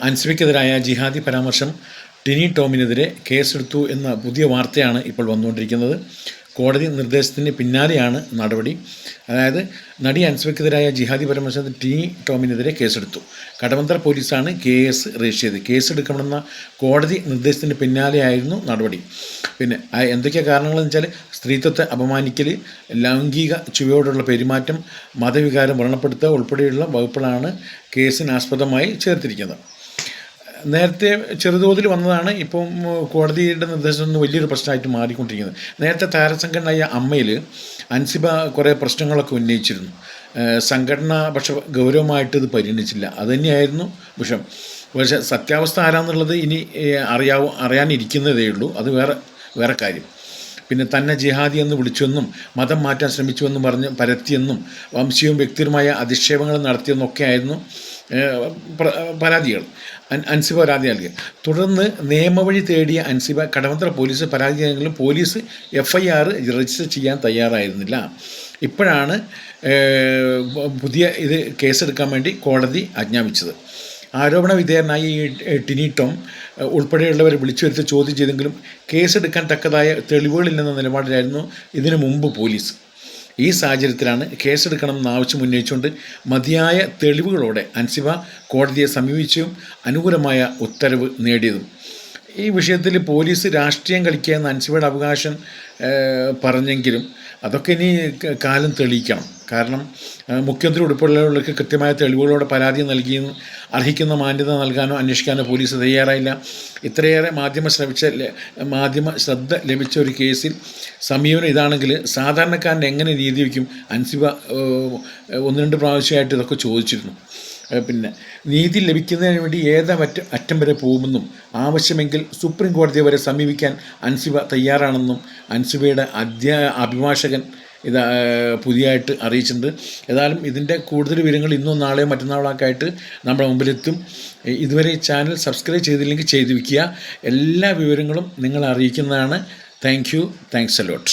അൻസിബയ്ക്കെതിരായ ജിഹാദി പരാമർശം ടിനി ടോമിനെതിരെ കേസെടുത്തു എന്ന പുതിയ വാർത്തയാണ് ഇപ്പോൾ വന്നുകൊണ്ടിരിക്കുന്നത്. കോടതി നിർദ്ദേശത്തിന് പിന്നാലെയാണ് നടപടി. അതായത് നടി അൻസിബയ്ക്കെതിരായ ജിഹാദി പരാമർശത്തിൽ ടിനി ടോമിനെതിരെ കേസെടുത്തു. കടവന്ത്ര പോലീസാണ് കേസ് രജിസ്റ്റർ ചെയ്തത്. കേസെടുക്കണമെന്ന കോടതി നിർദ്ദേശത്തിന് പിന്നാലെയായിരുന്നു നടപടി. പിന്നെ എന്തൊക്കെയാണ് കാരണങ്ങളെന്ന് വെച്ചാൽ സ്ത്രീത്വത്തെ അപമാനിക്കൽ, ലൈംഗിക ചുവയോടുള്ള പെരുമാറ്റം, മതവികാരം വ്രണപ്പെടുത്തുക ഉൾപ്പെടെയുള്ള വകുപ്പുകളാണ് കേസിനാസ്പദമായി ചേർത്തിരിക്കുന്നത്. നേരത്തെ ചെറുതോതിൽ വന്നതാണ്. ഇപ്പം കോടതിയുടെ നിർദ്ദേശം വലിയൊരു പ്രശ്നമായിട്ട് മാറിക്കൊണ്ടിരിക്കുന്നത്. നേരത്തെ താരസംഘടനയായ അമ്മയിൽ അൻസിബ കുറേ പ്രശ്നങ്ങളൊക്കെ ഉന്നയിച്ചിരുന്നു. സംഘടന പക്ഷെ ഗൗരവമായിട്ട് ഇത് പരിഗണിച്ചില്ല. അതുതന്നെയായിരുന്നു വിഷയം. പക്ഷേ സത്യാവസ്ഥ ആരാന്നുള്ളത് ഇനി അറിയാനിരിക്കുന്നതേ ഉള്ളൂ. അത് വേറെ കാര്യം. പിന്നെ തന്നെ ജിഹാദി എന്ന് വിളിച്ചുവെന്നും മതം മാറ്റാൻ ശ്രമിച്ചുവെന്നും പറഞ്ഞ് പരത്തിയെന്നും വംശീയവും വ്യക്തിപരമായ അധിക്ഷേപങ്ങൾ നടത്തിയെന്നൊക്കെ ആയിരുന്നു പരാതികൾ. അൻസിബ പരാതി നൽകി. തുടർന്ന് നിയമവഴി തേടിയ അൻസിബ കടവന്ത്ര പോലീസ് പരാതി നൽകിയെങ്കിലും പോലീസ് FIR രജിസ്റ്റർ ചെയ്യാൻ തയ്യാറായിരുന്നില്ല. ഇപ്പോഴാണ് പുതിയ കേസെടുക്കാൻ വേണ്ടി കോടതി ആജ്ഞാപിച്ചത്. ആരോപണ വിധേയനായി ടിനി ടോം ഉൾപ്പെടെയുള്ളവരെ വിളിച്ചു വരുത്തി ചോദ്യം ചെയ്തെങ്കിലും കേസെടുക്കാൻ തക്കതായ തെളിവുകളില്ലെന്ന നിലപാടിലായിരുന്നു ഇതിനു മുമ്പ് പോലീസ്. ഈ സാഹചര്യത്തിലാണ് കേസെടുക്കണമെന്ന ആവശ്യം ഉന്നയിച്ചുകൊണ്ട് മതിയായ തെളിവുകളോടെ അൻസിബ കോടതിയെ സമീപിച്ചും അനുകൂലമായ ഉത്തരവ് നേടിയതും. ഈ വിഷയത്തിൽ പോലീസ് രാഷ്ട്രീയം കളിക്കുകയെന്ന് അൻസിബയുടെ അവകാശം പറഞ്ഞെങ്കിലും അതൊക്കെ ഇനി കാലം തെളിയിക്കണം. കാരണം മുഖ്യമന്ത്രി ഉൾപ്പെടെയുള്ളവർക്ക് കൃത്യമായ തെളിവുകളോടെ പരാതി നൽകിയും അർഹിക്കുന്ന മാന്യത നൽകാനോ അന്വേഷിക്കാനോ പോലീസ് തയ്യാറായില്ല. ഇത്രയേറെ മാധ്യമ ശ്രദ്ധ ലഭിച്ച ഒരു കേസിൽ സമീപനം ഇതാണെങ്കിൽ സാധാരണക്കാരൻ എങ്ങനെ നീതി വയ്ക്കും? അൻസിബ 1-2 പ്രാവശ്യമായിട്ട് ഇതൊക്കെ ചോദിച്ചിരുന്നു. പിന്നെ നീതി ലഭിക്കുന്നതിന് വേണ്ടി അറ്റം വരെ പോകുമെന്നും ആവശ്യമെങ്കിൽ സുപ്രീം കോടതിയെ വരെ സമീപിക്കാൻ അൻസിബ തയ്യാറാണെന്നും അൻസിബയുടെ അഭിഭാഷകൻ പുതിയതായിട്ട് അറിയിച്ചിട്ടുണ്ട്. ഏതായാലും ഇതിൻ്റെ കൂടുതൽ വിവരങ്ങൾ ഇന്നും നാളെയോ മറ്റന്നാളൊക്കെ ആയിട്ട് നമ്മുടെ മുമ്പിലെത്തും. ഇതുവരെ ഈ ചാനൽ സബ്സ്ക്രൈബ് ചെയ്തില്ലെങ്കിൽ ചെയ്തു വയ്ക്കുക. എല്ലാ വിവരങ്ങളും നിങ്ങളെ അറിയിക്കുന്നതാണ്. Thanks a lot.